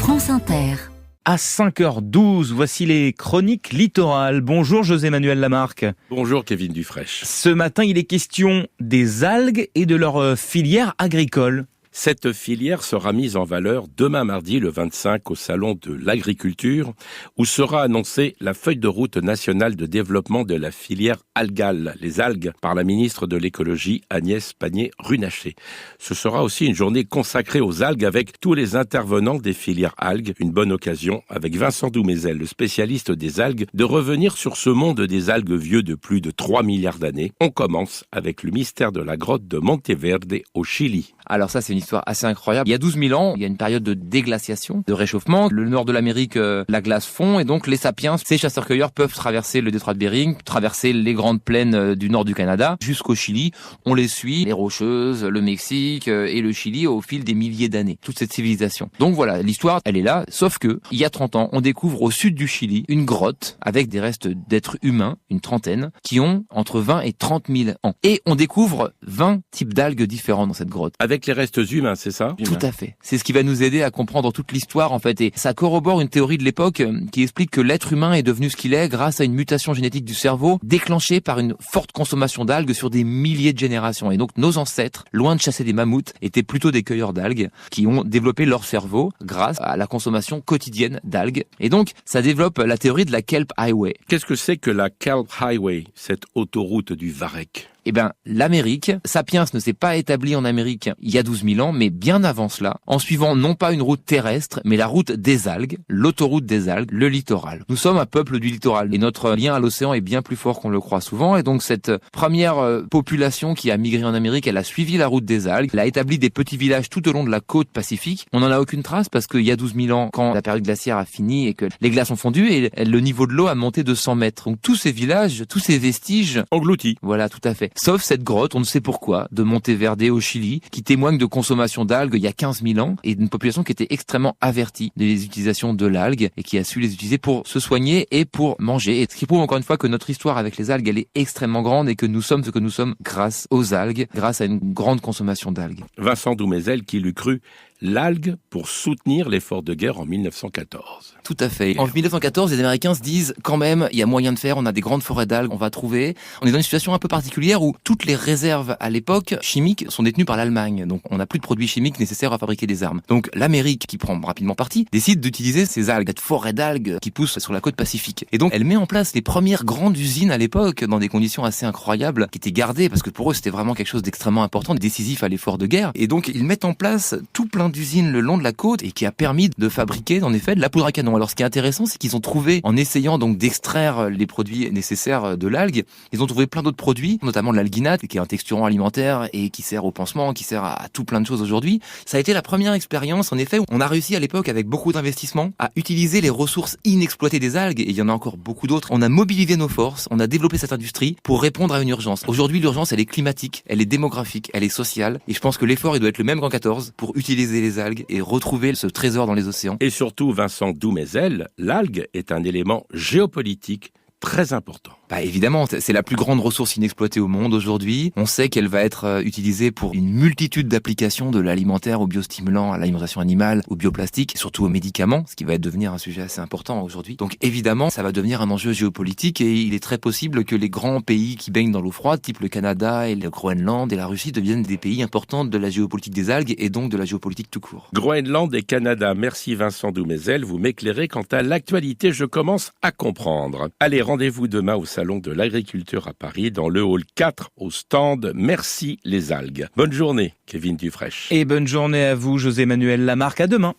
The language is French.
France Inter. À 5h12, voici les chroniques littorales. Bonjour José-Manuel Lamarque. Bonjour Kevin Dufraîche. Ce matin, il est question des algues et de leur filière agricole. Cette filière sera mise en valeur demain mardi le 25 au Salon de l'Agriculture, où sera annoncée la feuille de route nationale de développement de la filière algale, les algues, par la ministre de l'écologie Agnès Pannier-Runacher. Ce sera aussi une journée consacrée aux algues avec tous les intervenants des filières algues. Une bonne occasion, avec Vincent Doumézel, le spécialiste des algues, de revenir sur ce monde des algues vieux de plus de 3 milliards d'années. On commence avec le mystère de la grotte de Monteverde au Chili. Alors ça, c'est une histoire assez incroyable. Il y a 12 000 ans, il y a une période de déglaciation, de réchauffement. Le nord de l'Amérique, la glace fond, et donc les sapiens, ces chasseurs-cueilleurs, peuvent traverser le détroit de Bering, traverser les grandes plaines du nord du Canada jusqu'au Chili. On les suit, les Rocheuses, le Mexique et le Chili au fil des milliers d'années. Toute cette civilisation. Donc voilà, l'histoire, elle est là. Sauf que, il y a 30 ans, on découvre au sud du Chili une grotte avec des restes d'êtres humains, une trentaine, qui ont entre 20 et 30 000 ans. Et on découvre 20 types d'algues différents dans cette grotte. Avec les restes humains, c'est ça ? Tout à fait. C'est ce qui va nous aider à comprendre toute l'histoire, en fait. Et ça corrobore une théorie de l'époque qui explique que l'être humain est devenu ce qu'il est grâce à une mutation génétique du cerveau déclenchée par une forte consommation d'algues sur des milliers de générations. Et donc, nos ancêtres, loin de chasser des mammouths, étaient plutôt des cueilleurs d'algues qui ont développé leur cerveau grâce à la consommation quotidienne d'algues. Et donc, ça développe la théorie de la Kelp Highway. Qu'est-ce que c'est que la Kelp Highway, cette autoroute du Varech ? Eh ben, l'Amérique, Sapiens ne s'est pas établi en Amérique il y a 12 000 ans, mais bien avant cela, en suivant non pas une route terrestre, mais la route des algues, l'autoroute des algues, le littoral. Nous sommes un peuple du littoral, et notre lien à l'océan est bien plus fort qu'on le croit souvent, et donc cette première population qui a migré en Amérique, elle a suivi la route des algues, elle a établi des petits villages tout au long de la côte pacifique. On n'en a aucune trace parce qu'il y a 12 000 ans, quand la période glaciaire a fini et que les glaces ont fondu, et le niveau de l'eau a monté de 100 mètres. Donc tous ces villages, tous ces vestiges... engloutis. Voilà, tout à fait. Sauf cette grotte, on ne sait pourquoi, de Monteverde au Chili, qui témoigne de consommation d'algues il y a 15 000 ans, et d'une population qui était extrêmement avertie des utilisations de l'algue, et qui a su les utiliser pour se soigner et pour manger. Et ce qui prouve encore une fois que notre histoire avec les algues, elle est extrêmement grande, et que nous sommes ce que nous sommes grâce aux algues, grâce à une grande consommation d'algues. Vincent Doumézel qui l'eût cru, l'algue pour soutenir l'effort de guerre en 1914. Tout à fait. En 1914, les Américains se disent, quand même, il y a moyen de faire, on a des grandes forêts d'algues, on va trouver. On est dans une situation un peu particulière où toutes les réserves à l'époque chimiques sont détenues par l'Allemagne. Donc on n'a plus de produits chimiques nécessaires à fabriquer des armes. Donc l'Amérique, qui prend rapidement parti, décide d'utiliser ces algues, cette forêt d'algues qui pousse sur la côte pacifique. Et donc elle met en place les premières grandes usines à l'époque, dans des conditions assez incroyables, qui étaient gardées, parce que pour eux c'était vraiment quelque chose d'extrêmement important, décisif à l'effort de guerre. Et donc ils mettent en place tout plein d'usines le long de la côte et qui a permis de fabriquer en effet de la poudre à canon. Alors ce qui est intéressant, c'est qu'ils ont trouvé, en essayant donc d'extraire les produits nécessaires de l'algue, ils ont trouvé plein d'autres produits, notamment l'alginate qui est un texturant alimentaire et qui sert au pansement, qui sert à tout plein de choses aujourd'hui. Ça a été la première expérience en effet où on a réussi à l'époque avec beaucoup d'investissements à utiliser les ressources inexploitées des algues, et il y en a encore beaucoup d'autres. On a mobilisé nos forces, on a développé cette industrie pour répondre à une urgence. Aujourd'hui, l'urgence elle est climatique, elle est démographique, elle est sociale, et je pense que l'effort il doit être le même qu'en 14 pour utiliser les algues et retrouver ce trésor dans les océans. Et surtout, Vincent Doumézel, l'algue est un élément géopolitique très important. Bah évidemment, c'est la plus grande ressource inexploitée au monde aujourd'hui. On sait qu'elle va être utilisée pour une multitude d'applications, de l'alimentaire au biostimulant, à l'alimentation animale, au bioplastique, et surtout aux médicaments, ce qui va devenir un sujet assez important aujourd'hui. Donc évidemment, ça va devenir un enjeu géopolitique, et il est très possible que les grands pays qui baignent dans l'eau froide, type le Canada et le Groenland et la Russie, deviennent des pays importants de la géopolitique des algues et donc de la géopolitique tout court. Groenland et Canada, merci Vincent Doumézel, vous m'éclairez quant à l'actualité, je commence à comprendre. Allez, rendez-vous demain au Salon de l'Agriculture à Paris, dans le hall 4 au stand Merci les algues. Bonne journée, Kevin Dufraîche. Et bonne journée à vous, José-Manuel Lamarque. À demain.